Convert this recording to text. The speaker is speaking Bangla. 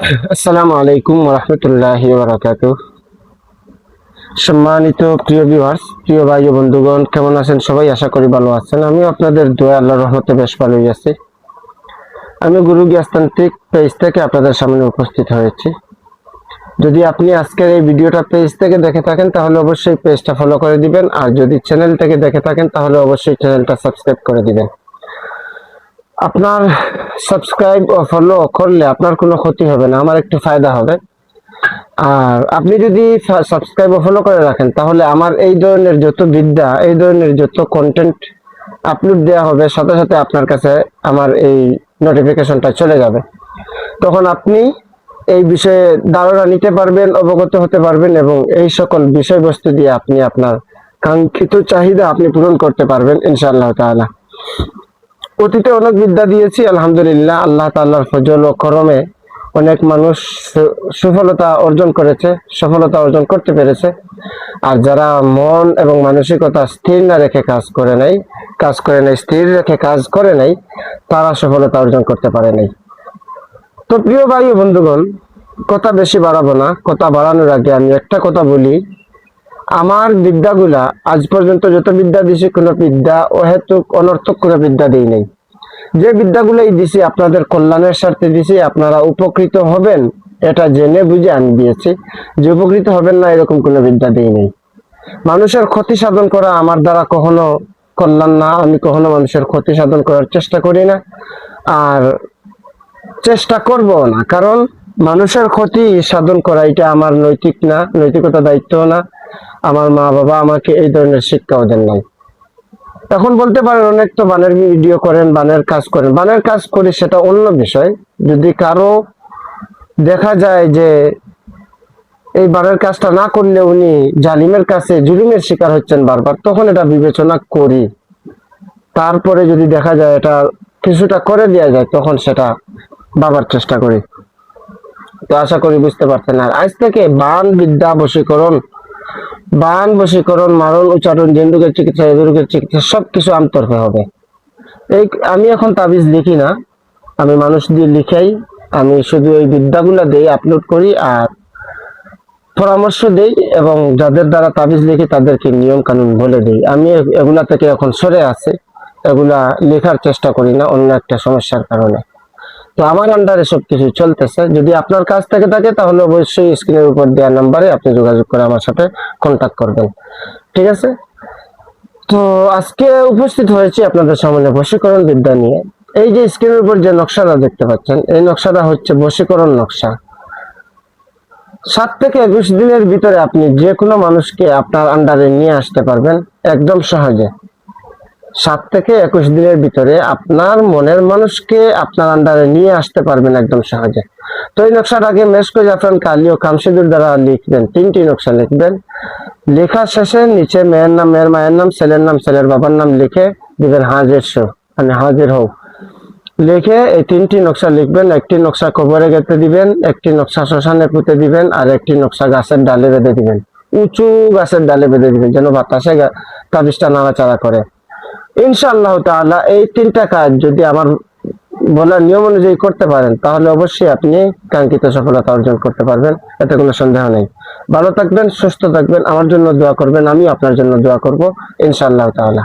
আসসালামু আলাইকুম রহমতুল্লাহি বারাকাতুহ। সম্মানিত প্রিয় ভিউয়ার্স, প্রিয় ভাই ও বন্ধুগণ, কেমন আছেন সবাই? আশা করি ভালো আছেন। আমি আপনাদের দোয়া আল্লাহর রহমতে বেশ ভালোই আছি। আমি গুরু গিয়াস্তান্ত্রিক পেজ থেকে আপনাদের সামনে উপস্থিত হয়েছি। যদি আপনি আজকের এই ভিডিওটা পেজ থেকে দেখে থাকেন তাহলে অবশ্যই পেজটা ফলো করে দিবেন, আর যদি চ্যানেল থেকে দেখে থাকেন তাহলে অবশ্যই চ্যানেলটা সাবস্ক্রাইব করে দিবেন। আপনার সাবস্ক্রাইব ও ফলো করলে আপনার কোনো ক্ষতি হবে না, আমার একটু ফায়দা হবে। আর আপনি যদি সাবস্ক্রাইব ও ফলো করে রাখেন তাহলে আমার এই ধরনের যত বিদ্যা, এই ধরনের যত কন্টেন্ট আপলোড দেওয়া হবে সাথে সাথে আপনার কাছে আমার এই নোটিফিকেশনটা চলে যাবে। তখন আপনি এই বিষয়ে ধারণা নিতে পারবেন, অবগত হতে পারবেন এবং এই সকল বিষয়বস্তু দিয়ে আপনি আপনার কাঙ্ক্ষিত চাহিদা আপনি পূরণ করতে পারবেন ইনশাআল্লাহ তাআলা। অতীতে অনেক বিদ্যা দিয়েছি, আলহামদুলিল্লাহ। আল্লাহ তাআলার ফজল ও করমে অনেক মানুষ সফলতা অর্জন করেছে, সফলতা অর্জন করতে পেরেছে। আর যারা মন এবং মানসিকতা স্থির না রেখে কাজ করে নাই, স্থির রেখে কাজ করে নাই, তারা সফলতা অর্জন করতে পারে নাই। তো প্রিয় ভাই ও বন্ধুগণ, কথা বেশি বাড়াবো না। কথা বাড়ানোর আগে আমি একটা কথা বলি। আমার বিদ্যাগুলা আজ পর্যন্ত যত বিদ্যা দিছি, কোনো বিদ্যা অহেতুক অনর্থক কোনো বিদ্যা দিই নাই। যে বিদ্যাগুলোই দিছি আপনাদের কল্যাণের স্বার্থে দিছি, আপনারা উপকৃত হবেন এটা জেনে বুঝে আমি দিয়েছি। যে উপকৃত হবেন না এরকম কোনো বিদ্যা দিই নেই। মানুষের ক্ষতি সাধন করা আমার দ্বারা কখনো কল্যাণ না। আমি কখনো মানুষের ক্ষতি সাধন করার চেষ্টা করি না, আর চেষ্টা করব না। কারণ মানুষের ক্ষতি সাধন করা এটা আমার নৈতিক না, নৈতিকতা দায়িত্ব না। আমার মা বাবা আমাকে এই ধরনের শিক্ষাও দেন নাই। এখন বলতে পারেন অনেক তো বানের ভিডিও করেন, বানের কাজ করেন। বানের কাজ করি সেটা অন্য বিষয়। যদি কারো দেখা যায় যে এই বানের কাজটা না করলে উনি জালিমের কাছে জুলুমের শিকার হচ্ছেন বারবার, তখন এটা বিবেচনা করি। তারপরে যদি দেখা যায় এটা কিছুটা করে দেওয়া যায়, তখন সেটা ভাবার চেষ্টা করি। তো আশা করি বুঝতে পারছেন। আর আজ থেকে বান বিদ্যা বশীকরণ, মারণ, উচ্চারণ, জিন রোগের চিকিৎসা, এ রোগের চিকিৎসা সবকিছু আমতরফে হবে। আমি এখন তাবিজ লিখি না, আমি মানুষ দিয়ে লিখাই। আমি শুধু এই বিদ্যাগুলা দেই, আপলোড করি আর পরামর্শ দেই, এবং যাদের দ্বারা তাবিজ লিখি তাদেরকে নিয়ম কানুন বলে দিই। আমি এগুলা থেকে এখন সরে আছি, এগুলা লেখার চেষ্টা করি না অন্য একটা সমস্যার কারণে। তো আমার আন্ডারে সবকিছু চলতেছে। যদি আপনার কাছ থেকে থাকে তাহলে অবশ্যই স্ক্রিনের উপর দেওয়া নাম্বারে আপনি যোগাযোগ করে আমার সাথে কন্ট্যাক্ট করবেন, ঠিক আছে? তো আজকে উপস্থিত হয়েছি আপনাদের সামনে বশীকরণ বিদ্যা নিয়ে। এই যে স্ক্রিনের উপর যে নকশাটা দেখতে পাচ্ছেন, এই নকশাটা হচ্ছে বশীকরণ নকশা। 7 থেকে 21 দিনের ভিতরে আপনি যে কোনো মানুষকে আপনার আন্ডারে নিয়ে আসতে পারবেন একদম সহজে। 7 থেকে 21 দিনের ভিতরে আপনার মনের মানুষকে আপনার আন্ডারে নিয়ে আসতে পারবেন একদম সহজে। তো এই নকশাটাকে মেশকো জাফরান কালি ও কামসিদুর দ্বারা লিখবেন। 3টি নকশা লিখবেন। লেখার শেষে নিচে মেয়ের নাম, মেয়ের মায়ের নাম, ছেলের নাম, ছেলের বাবার নাম লিখে দিবেন হাজির শো, মানে হাজির হও লিখে এই 3টি নকশা লিখবেন। একটি নকশা কবরে গেঁথে দিবেন, একটি নকশা শ্মশানে পুঁতে দিবেন, আর একটি নকশা গাছের ডালে বেঁধে দিবেন। উঁচু গাছের ডালে বেঁধে দিবেন যেন বাতাসে তাবিজটা নাড়াচাড়া করে। ইনশাআল্লাহ তাআলা এই 3টা কাজ যদি আমার বলার নিয়ম অনুযায়ী করতে পারেন তাহলে অবশ্যই আপনি কাঙ্ক্ষিত সফলতা অর্জন করতে পারবেন, এতে কোনো সন্দেহ নেই। ভালো থাকবেন, সুস্থ থাকবেন, আমার জন্য দোয়া করবেন, আমি আপনার জন্য দোয়া করব ইনশাআল্লাহ তাআলা।